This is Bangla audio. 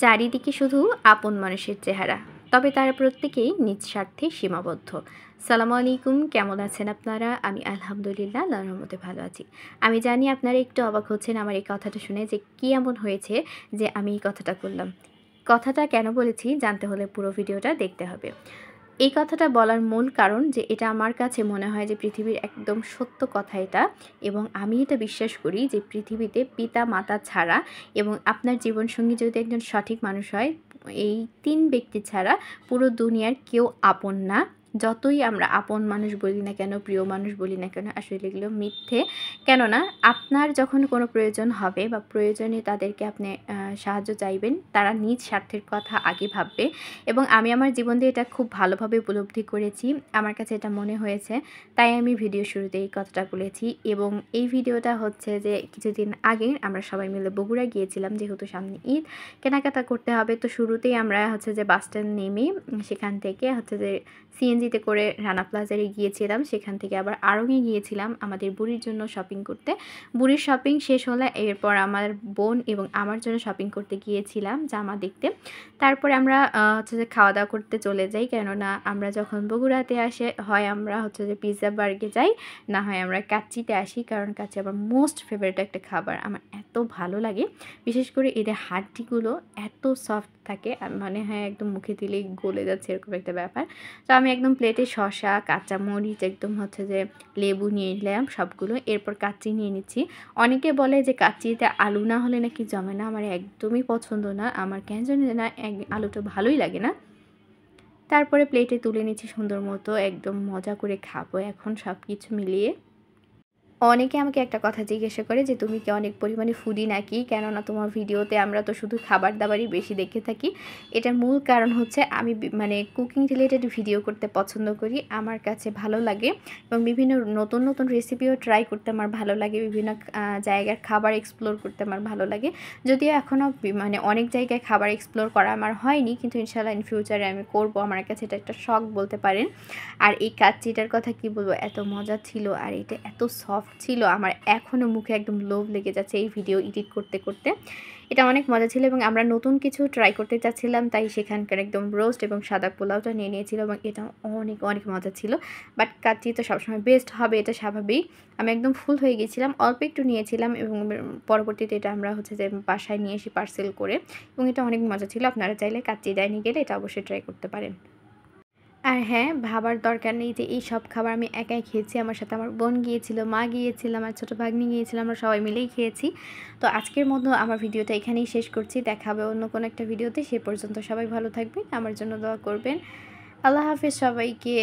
চারিদিকে শুধু আপন মানুষের চেহারা, তবে তারা প্রত্যেকেই নিজ স্বার্থে সীমাবদ্ধ। সালামু আলাইকুম, কেমন আছেন আপনারা? আমি আলহামদুলিল্লাহ আল্লাহর রহমতে ভালো আছি। আমি জানি আপনারা একটু অবাক হচ্ছেন আমার এই কথাটা শুনে যে কী এমন হয়েছে যে আমি এই কথাটা করলাম। কথাটা কেন বলেছি জানতে হলে পুরো ভিডিওটা দেখতে হবে। এই কথাটা বলার মূল কারণ যে এটা আমার কাছে মনে হয় যে পৃথিবীর একদম সত্য কথা এটা, এবং আমি এটা বিশ্বাস করি যে পৃথিবীতে পিতা মাতা ছাড়া এবং আপনার জীবনসঙ্গী যদি একজন সঠিক মানুষ হয়, এই ৩ ব্যক্তি ছাড়া পুরো দুনিয়ার কেউ আপন না। যতই আমরা আপন মানুষ বলি না কেন, প্রিয় মানুষ বলি না কেন, আসলে এগুলো মিথ্যে। কেননা আপনার যখন কোনো প্রয়োজন হবে বা প্রয়োজনে তাদেরকে আপনি সাহায্য চাইবেন, তারা নিজ স্বার্থের কথা আগে ভাববে। এবং আমি আমার জীবন দিয়ে এটা খুব ভালোভাবে উপলব্ধি করেছি। আমার কাছে এটা মনে হয়েছে, তাই আমি ভিডিও শুরুতে এই কথাটা বলেছি। এবং এই ভিডিওটা হচ্ছে যে কিছুদিন আগে আমরা সবাই মিলে বগুড়া গিয়েছিলাম, যেহেতু সামনে ঈদ, কেনাকাটা করতে হবে। তো শুরুতেই আমরা হচ্ছে যে বাস স্ট্যান্ড নেমে সেখান থেকে হচ্ছে যে সিএনজিতে করে রানা প্লাজারে গিয়েছিলাম, সেখান থেকে আবার আড়ংয়ে গিয়েছিলাম আমাদের বুড়ির জন্য শপিং করতে। বুড়ির শপিং শেষ হলে এরপর আমার বোন এবং আমার জন্য শপিং করতে গিয়েছিলাম জামা দেখতে। তারপরে আমরা হচ্ছে যে খাওয়া দাওয়া করতে চলে যাই, কেননা আমরা যখন বগুড়াতে আসে হয় আমরা হচ্ছে যে পিৎজা বার্গে যাই, না হয় আমরা কাচ্চিতে আসি, কারণ কাচ্চি আমার মোস্ট ফেভারিট একটা খাবার, আমার এত ভালো লাগে। বিশেষ করে এদের হাড্ডিগুলো এত সফট থাকে, মানে হয় একদম মুখে দিলেই গলে যাচ্ছে এরকম একটা ব্যাপার। তো আমি একদম প্লেটে শসা, কাঁচামরিচ, একদম হচ্ছে যে লেবু নিয়ে নিলাম সবগুলো, এরপর কাচ্চি নিয়ে নিচ্ছি। অনেকে বলে যে কাচ্চিতে আলু না হলে নাকি জমে না, আমার একদমই পছন্দ না, আমার কেন জানি না আলুটা ভালোই লাগে না। তারপরে প্লেটে তুলে নিচ্ছি সুন্দর মতো, একদম মজা করে খাবো এখন সব কিছু মিলিয়ে। অনেকে আমাকে একটা কথা জিজ্ঞাসা করে যে তুমি কি অনেক পরিমাণে ফুডি নাকি, কেননা তোমার ভিডিওতে আমরা তো শুধু খাবার দাবারই বেশি দেখে থাকি। এটার মূল কারণ হচ্ছে আমি মানে কুকিং রিলেটেড ভিডিও করতে পছন্দ করি, আমার কাছে ভালো লাগে, এবং বিভিন্ন নতুন নতুন রেসিপিও ট্রাই করতে আমার ভালো লাগে, বিভিন্ন জায়গার খাবার এক্সপ্লোর করতে আমার ভালো লাগে। যদিও এখনও মানে অনেক জায়গায় খাবার এক্সপ্লোর করা আমার হয়নি, কিন্তু ইনশাল্লাহ ইন ফিউচারে আমি করব, আমার কাছে এটা একটা শখ বলতে পারেন। আর এই কাচ্চিটার কথা কি বলবো, এত মজা ছিল আর এটা এত সফট ছিল, আমার এখনও মুখে একদম লোভ লেগে যাচ্ছে এই ভিডিও এডিট করতে করতে। এটা অনেক মজা ছিল এবং আমরা নতুন কিছু ট্রাই করতে চাচ্ছিলাম, তাই সেখানকার একদম রোস্ট এবং সাদা পোলাওটা নিয়ে নিয়েছিল, এবং এটা অনেক অনেক মজা ছিল। বাট কাচ্চি তো সবসময় বেস্ট হবে, এটা স্বাভাবিক। আমি একদম ফুল হয়ে গেছিলাম, অল্প একটু নিয়েছিলাম, এবং পরবর্তীতে এটা আমরা হচ্ছে যে বাসায় নিয়ে এসে পার্সেল করে, এবং এটা অনেক মজা ছিল। আপনারা চাইলে কাচ্চি ডাইনে গেলে এটা অবশ্যই ট্রাই করতে পারেন। আর হ্যাঁ, ভাবার দরকার নেই যে এই সব খাবার আমি একাই খেয়েছি, আমার সাথে আমার বোন গিয়েছিল, মা গিয়েছিল, আমার ছোটো ভাগ্নি গিয়েছিল, আমরা সবাই মিলেই খেয়েছি। তো আজকের মতো আমার ভিডিওটা এখানেই শেষ করছি, দেখা হবে অন্য কোনো একটা ভিডিওতে। সে পর্যন্ত সবাই ভালো থাকবেন, আমার জন্য দোয়া করবেন। আল্লাহ হাফেজ সবাইকে।